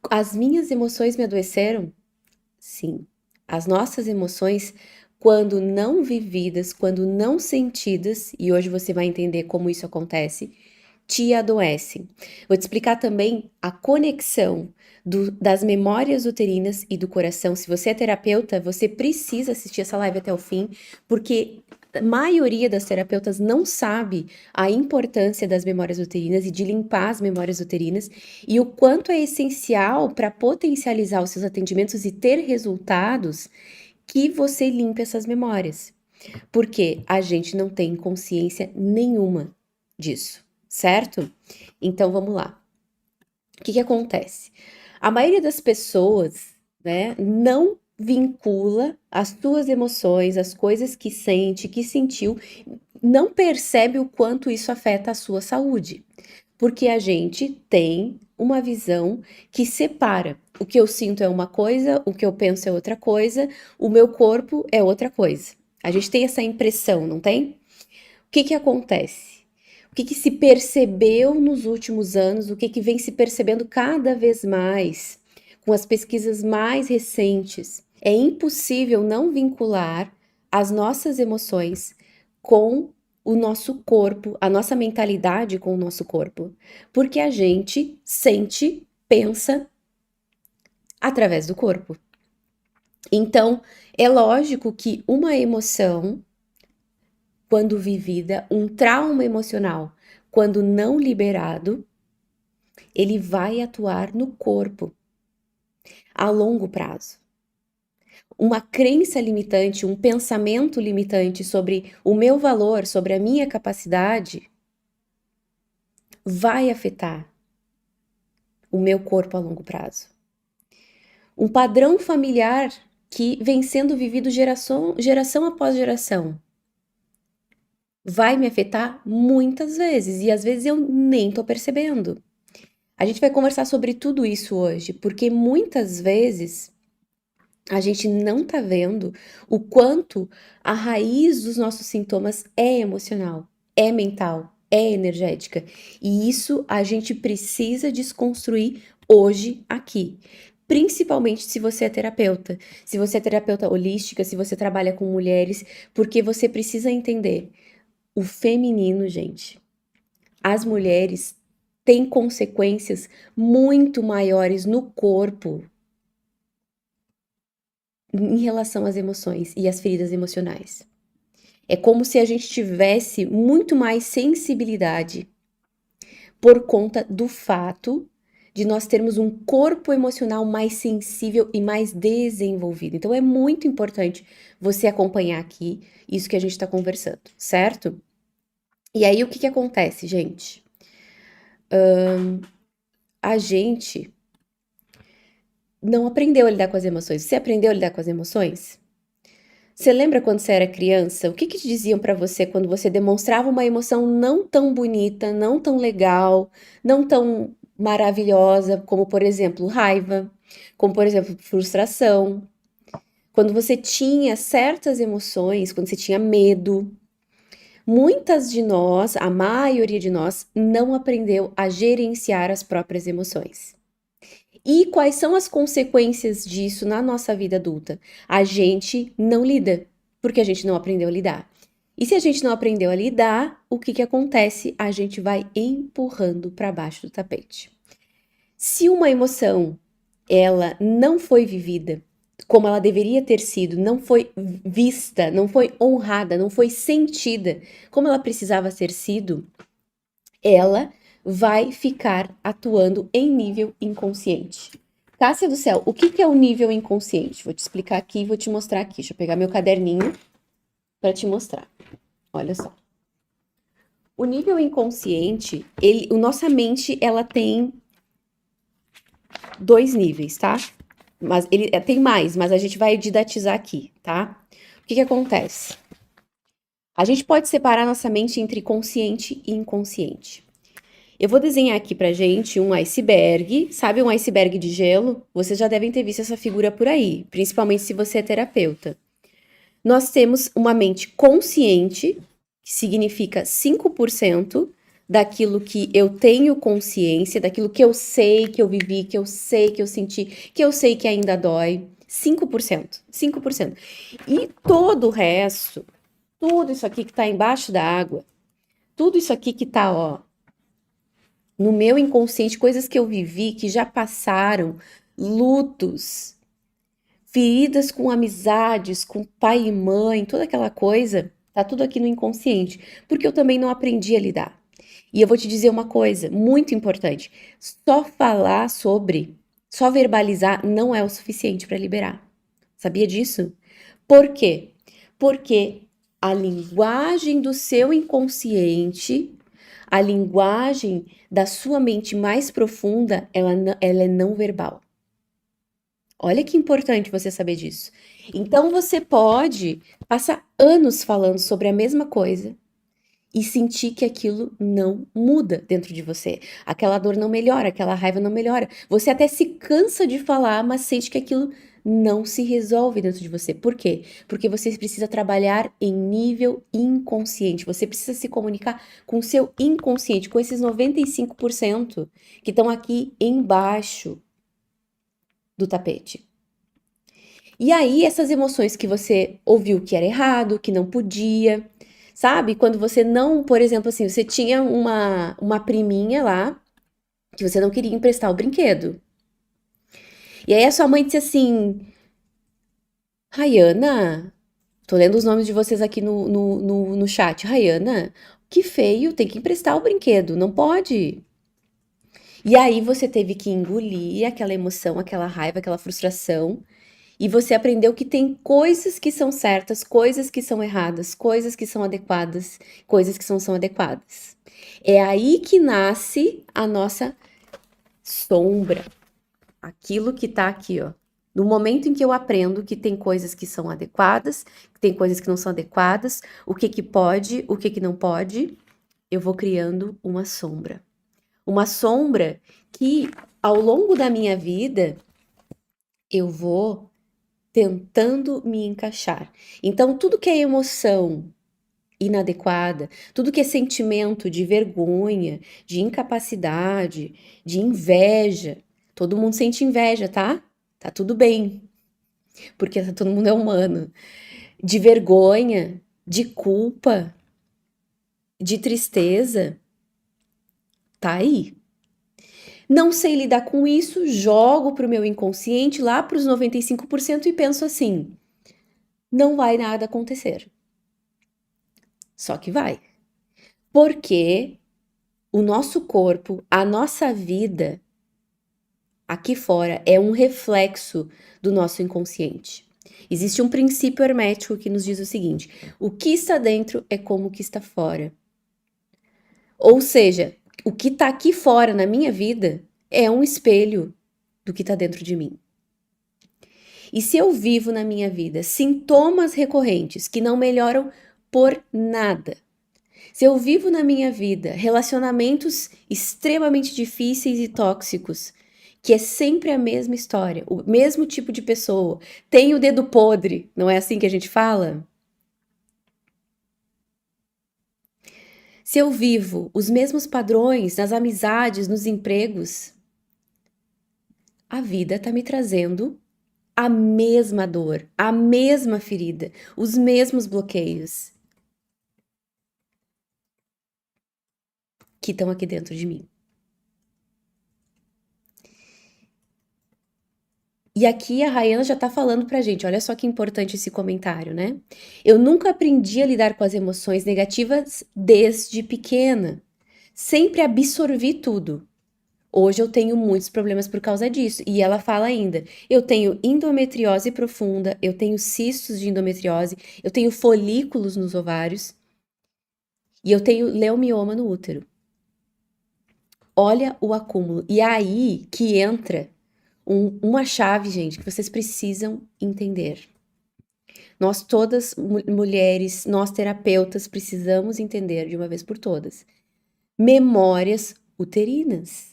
As minhas emoções me adoeceram? Sim. As nossas emoções, quando não vividas, quando não sentidas, e hoje você vai entender como isso acontece, te adoecem. Vou te explicar também a conexão das memórias uterinas e do coração. Se você é terapeuta, você precisa assistir essa live até o fim, porque a maioria das terapeutas não sabe a importância das memórias uterinas e de limpar as memórias uterinas e o quanto é essencial para potencializar os seus atendimentos e ter resultados que você limpe essas memórias. Porque a gente não tem consciência nenhuma disso, certo? Então vamos lá. O que acontece? A maioria das pessoas, né, não vincula as suas emoções, as coisas que sente, que sentiu, não percebe o quanto isso afeta a sua saúde. Porque a gente tem uma visão que separa. O que eu sinto é uma coisa, o que eu penso é outra coisa, o meu corpo é outra coisa. A gente tem essa impressão, não tem? O que acontece? O que se percebeu nos últimos anos, o que vem se percebendo cada vez mais com as pesquisas mais recentes? É impossível não vincular as nossas emoções com o nosso corpo, a nossa mentalidade com o nosso corpo, porque a gente sente, pensa através do corpo. Então, é lógico que uma emoção quando vivida, um trauma emocional, quando não liberado, ele vai atuar no corpo a longo prazo. Uma crença limitante, um pensamento limitante sobre o meu valor, sobre a minha capacidade, vai afetar o meu corpo a longo prazo. Um padrão familiar que vem sendo vivido geração após geração vai me afetar muitas vezes e às vezes eu nem tô percebendo. A gente vai conversar sobre tudo isso hoje, porque muitas vezes a gente não tá vendo o quanto a raiz dos nossos sintomas é emocional, é mental, é energética. E isso a gente precisa desconstruir hoje aqui. Principalmente se você é terapeuta, se você é terapeuta holística, se você trabalha com mulheres, porque você precisa entender o feminino, gente. As mulheres têm consequências muito maiores no corpo em relação às emoções e às feridas emocionais. É como se a gente tivesse muito mais sensibilidade por conta do fato de nós termos um corpo emocional mais sensível e mais desenvolvido. Então é muito importante você acompanhar aqui isso que a gente está conversando, certo? E aí o que acontece, gente? A gente não aprendeu a lidar com as emoções. Você aprendeu a lidar com as emoções? Você lembra quando você era criança? O que te diziam pra você quando você demonstrava uma emoção não tão bonita, não tão legal, não tão maravilhosa, como por exemplo, raiva, como por exemplo, frustração? Quando você tinha certas emoções, quando você tinha medo, muitas de nós, a maioria de nós, não aprendeu a gerenciar as próprias emoções. E quais são as consequências disso na nossa vida adulta? A gente não lida, porque a gente não aprendeu a lidar. E se a gente não aprendeu a lidar, o que acontece? A gente vai empurrando para baixo do tapete. Se uma emoção ela não foi vivida como ela deveria ter sido, não foi vista, não foi honrada, não foi sentida como ela precisava ser sido, ela vai ficar atuando em nível inconsciente. Cássia do céu, o que é o nível inconsciente? Vou te explicar aqui e vou te mostrar aqui. Deixa eu pegar meu caderninho para te mostrar. Olha só. O nível inconsciente, a nossa mente, ela tem dois níveis, tá? Mas ele tem mais, mas a gente vai didatizar aqui, tá? O que acontece? A gente pode separar nossa mente entre consciente e inconsciente. Eu vou desenhar aqui pra gente um iceberg, sabe um iceberg de gelo? Vocês já devem ter visto essa figura por aí, principalmente se você é terapeuta. Nós temos uma mente consciente, que significa 5%, daquilo que eu tenho consciência, daquilo que eu sei que eu vivi, que eu sei que eu senti, que eu sei que ainda dói. 5%. 5%. E todo o resto, tudo isso aqui que tá embaixo da água, tudo isso aqui que tá, ó, no meu inconsciente, coisas que eu vivi, que já passaram, lutos, feridas com amizades, com pai e mãe, toda aquela coisa, tá tudo aqui no inconsciente, porque eu também não aprendi a lidar. E eu vou te dizer uma coisa muito importante: só falar sobre, só verbalizar não é o suficiente para liberar. Sabia disso? Por quê? Porque a linguagem do seu inconsciente, a linguagem da sua mente mais profunda, ela é não verbal. Olha que importante você saber disso. Então você pode passar anos falando sobre a mesma coisa e sentir que aquilo não muda dentro de você. Aquela dor não melhora, aquela raiva não melhora. Você até se cansa de falar, mas sente que aquilo não se resolve dentro de você. Por quê? Porque você precisa trabalhar em nível inconsciente. Você precisa se comunicar com o seu inconsciente, com esses 95% que estão aqui embaixo do tapete. E aí, essas emoções que você ouviu que era errado, que não podia, sabe? Quando você não, por exemplo, assim, você tinha uma priminha lá que você não queria emprestar o brinquedo. E aí a sua mãe disse assim: Rayana, tô lendo os nomes de vocês aqui no chat. Rayana, que feio, tem que emprestar o brinquedo, não pode. E aí você teve que engolir aquela emoção, aquela raiva, aquela frustração. E você aprendeu que tem coisas que são certas, coisas que são erradas, coisas que são adequadas, coisas que não são adequadas. É aí que nasce a nossa sombra. Aquilo que tá aqui, ó. No momento em que eu aprendo que tem coisas que são adequadas, que tem coisas que não são adequadas, o que pode, o que não pode, eu vou criando uma sombra. Uma sombra que, ao longo da minha vida, eu vou tentando me encaixar. Então, tudo que é emoção inadequada, tudo que é sentimento de vergonha, de incapacidade, de inveja, todo mundo sente inveja, tá? Tá tudo bem, porque todo mundo é humano. De vergonha, de culpa, de tristeza, tá aí. Não sei lidar com isso, jogo pro meu inconsciente lá pros 95% e penso assim: não vai nada acontecer. Só que vai. Porque o nosso corpo, a nossa vida aqui fora é um reflexo do nosso inconsciente. Existe um princípio hermético que nos diz o seguinte: o que está dentro é como o que está fora. Ou seja, o que está aqui fora na minha vida é um espelho do que está dentro de mim. E se eu vivo na minha vida sintomas recorrentes que não melhoram por nada, se eu vivo na minha vida relacionamentos extremamente difíceis e tóxicos, que é sempre a mesma história, o mesmo tipo de pessoa, tem o dedo podre, não é assim que a gente fala? Se eu vivo os mesmos padrões nas amizades, nos empregos, a vida tá me trazendo a mesma dor, a mesma ferida, os mesmos bloqueios que estão aqui dentro de mim. E aqui a Rayana já tá falando pra gente, olha só que importante esse comentário, né? Eu nunca aprendi a lidar com as emoções negativas desde pequena. Sempre absorvi tudo. Hoje eu tenho muitos problemas por causa disso. E ela fala ainda: eu tenho endometriose profunda, eu tenho cistos de endometriose, eu tenho folículos nos ovários e eu tenho leomioma no útero. Olha o acúmulo. E aí que entra uma chave, gente, que vocês precisam entender. Nós todas, mulheres, nós terapeutas, precisamos entender de uma vez por todas. Memórias uterinas.